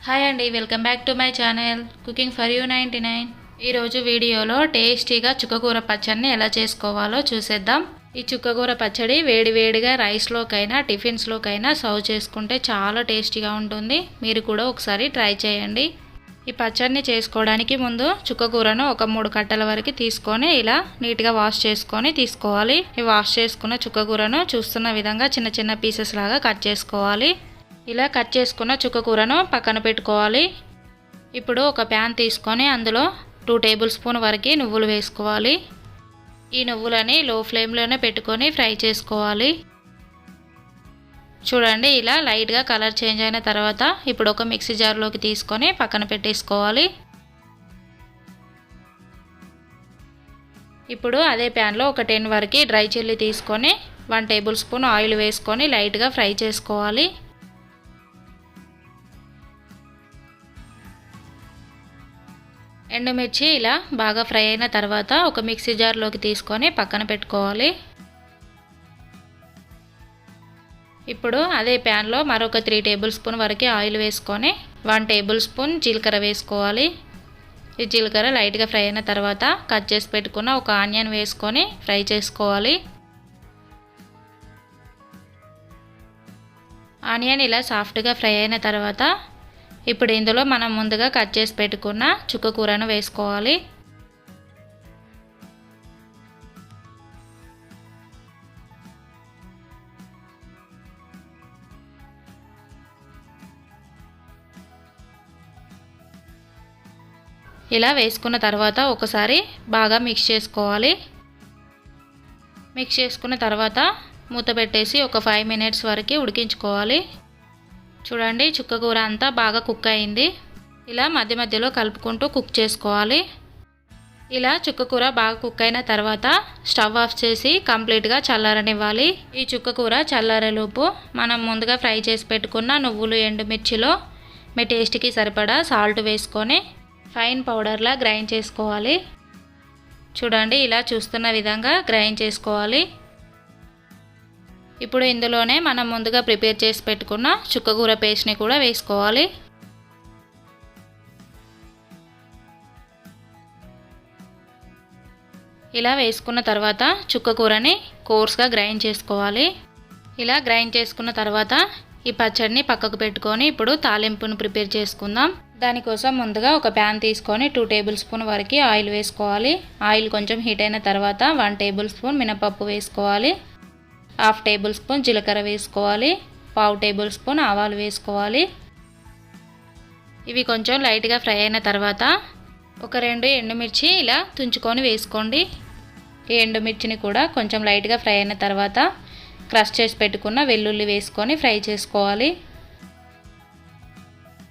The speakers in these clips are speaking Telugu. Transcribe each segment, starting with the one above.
హాయ్ అండి, welcome back to my channel cooking for you 99. ఈరోజు వీడియోలో టేస్టీగా చుక్కకూర పచ్చడిని ఎలా చేసుకోవాలో చూసేద్దాం. ఈ చుక్కకూర పచ్చడి వేడివేడిగా రైస్లోకైనా టిఫిన్స్లోకైనా సర్వ్ చేసుకుంటే చాలా టేస్టీగా ఉంటుంది. మీరు కూడా ఒకసారి ట్రై చేయండి. ఈ పచ్చడిని చేసుకోవడానికి ముందు చుక్కకూరను ఒక 3 కట్టల వరకు తీసుకొని ఇలా నీట్గా వాష్ చేసుకొని తీసుకోవాలి. ఈ వాష్ చేసుకున్న చుక్కకూరను చూస్తున్న విధంగా చిన్న చిన్న పీసెస్ లాగా కట్ చేసుకోవాలి. ఇలా కట్ చేసుకున్న చుక్కకూరను పక్కన పెట్టుకోవాలి. ఇప్పుడు ఒక ప్యాన్ తీసుకొని అందులో 2 టేబుల్ స్పూన్ వరకు నువ్వులు వేసుకోవాలి. ఈ నువ్వులని లో ఫ్లేమ్లోనే పెట్టుకొని ఫ్రై చేసుకోవాలి. చూడండి, ఇలా లైట్గా కలర్ చేంజ్ అయిన తర్వాత ఇప్పుడు ఒక మిక్సీ జార్లోకి తీసుకొని పక్కన పెట్టేసుకోవాలి. ఇప్పుడు అదే ప్యాన్లో ఒక 10 వరకు డ్రై చిల్లీ తీసుకొని 1 టేబుల్ స్పూన్ ఆయిల్ వేసుకొని లైట్గా ఫ్రై చేసుకోవాలి. ఎండుమిర్చి ఇలా బాగా ఫ్రై అయిన తర్వాత ఒక మిక్సీ జార్లోకి తీసుకొని పక్కన పెట్టుకోవాలి. ఇప్పుడు అదే ప్యాన్లో మరొక 3 టేబుల్ స్పూన్ వరకు ఆయిల్ వేసుకొని 1 టేబుల్ స్పూన్ జీలకర్ర వేసుకోవాలి. ఈ జీలకర్ర లైట్గా ఫ్రై అయిన తర్వాత కట్ చేసి పెట్టుకున్న ఒక ఆనియన్ వేసుకొని ఫ్రై చేసుకోవాలి. ఆనియన్ ఇలా సాఫ్ట్గా ఫ్రై అయిన తర్వాత ఇప్పుడు ఇందులో మనం ముందుగా కట్ చేసి పెట్టుకున్న చుక్కకూరను వేసుకోవాలి. ఇలా వేసుకున్న తర్వాత ఒకసారి బాగా మిక్స్ చేసుకోవాలి. మిక్స్ చేసుకున్న తర్వాత మూత పెట్టేసి ఒక 5 మినిట్స్ వరకు ఉడికించుకోవాలి. చూడండి, చుక్కకూర అంతా బాగా కుక్ అయింది. ఇలా మధ్య మధ్యలో కలుపుకుంటూ కుక్ చేసుకోవాలి. ఇలా చుక్కకూర బాగా కుక్ అయిన తర్వాత స్టవ్ ఆఫ్ చేసి కంప్లీట్గా చల్లారనివ్వాలి. ఈ చుక్కకూర చల్లారేలోపు మనం ముందుగా ఫ్రై చేసి పెట్టుకున్న నువ్వులు ఎండుమిర్చిలో మీ టేస్ట్కి సరిపడా సాల్ట్ వేసుకొని ఫైన్ పౌడర్లా గ్రైండ్ చేసుకోవాలి. చూడండి, ఇలా చూస్తున్న విధంగా గ్రైండ్ చేసుకోవాలి. ఇప్పుడు ఇందులోనే మనం ముందుగా ప్రిపేర్ చేసి పెట్టుకున్న చుక్కకూర పేస్ట్ని కూడా వేసుకోవాలి. ఇలా వేసుకున్న తర్వాత చుక్కకూరని కోర్స్గా గ్రైండ్ చేసుకోవాలి. ఇలా గ్రైండ్ చేసుకున్న తర్వాత ఈ పచ్చడిని పక్కకు పెట్టుకొని ఇప్పుడు తాలింపును ప్రిపేర్ చేసుకుందాం. దానికోసం ముందుగా ఒక ప్యాన్ తీసుకొని 2 టేబుల్ స్పూన్ వరకు ఆయిల్ వేసుకోవాలి. ఆయిల్ కొంచెం హీట్ అయిన తర్వాత 1 టేబుల్ స్పూన్ మినపప్పు వేసుకోవాలి. 1/2 టేబుల్ స్పూన్ జీలకర్ర వేసుకోవాలి. 1/2 టేబుల్ స్పూన్ ఆవాలు వేసుకోవాలి. ఇవి కొంచెం లైట్గా ఫ్రై అయిన తర్వాత ఒక 2 ఎండుమిర్చి ఇలా తుంచుకొని వేసుకోండి. ఈ ఎండుమిర్చిని కూడా కొంచెం లైట్గా ఫ్రై అయిన తర్వాత క్రష్ చేసి పెట్టుకున్న వెల్లుల్లి వేసుకొని ఫ్రై చేసుకోవాలి.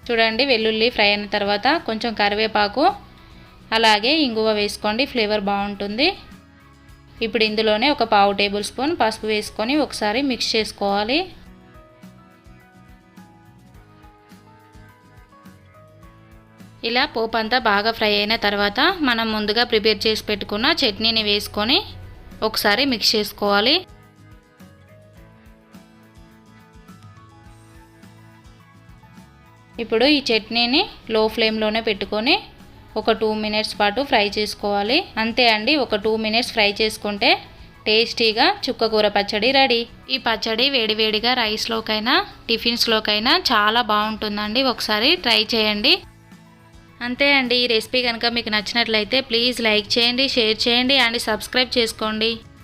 చూడండి, వెల్లుల్లి ఫ్రై అయిన తర్వాత కొంచెం కరివేపాకు అలాగే ఇంగువ వేసుకోండి, ఫ్లేవర్ బాగుంటుంది. ఇప్పుడు ఇందులోనే ఒక 1/2 టేబుల్ స్పూన్ పసుపు వేసుకొని ఒకసారి మిక్స్ చేసుకోవాలి. ఇలా పోపు అంతా బాగా ఫ్రై అయిన తర్వాత మనం ముందుగా ప్రిపేర్ చేసి పెట్టుకున్న చట్నీని వేసుకొని ఒకసారి మిక్స్ చేసుకోవాలి. ఇప్పుడు ఈ చట్నీని లో ఫ్లేమ్లోనే పెట్టుకొని ఒక 2 మినిట్స్ పాటు ఫ్రై చేసుకోవాలి. అంతే అండి, ఒక 2 మినిట్స్ ఫ్రై చేసుకుంటే టేస్టీగా చుక్కకూర పచ్చడి రెడీ. ఈ పచ్చడి వేడివేడిగా రైస్లోకైనా టిఫిన్స్లోకైనా చాలా బాగుంటుందండి. ఒకసారి ట్రై చేయండి. అంతే అండి, ఈ రెసిపీ కనుక మీకు నచ్చినట్లయితే ప్లీజ్ లైక్ చేయండి, షేర్ చేయండి అండ్ సబ్స్క్రైబ్ చేసుకోండి.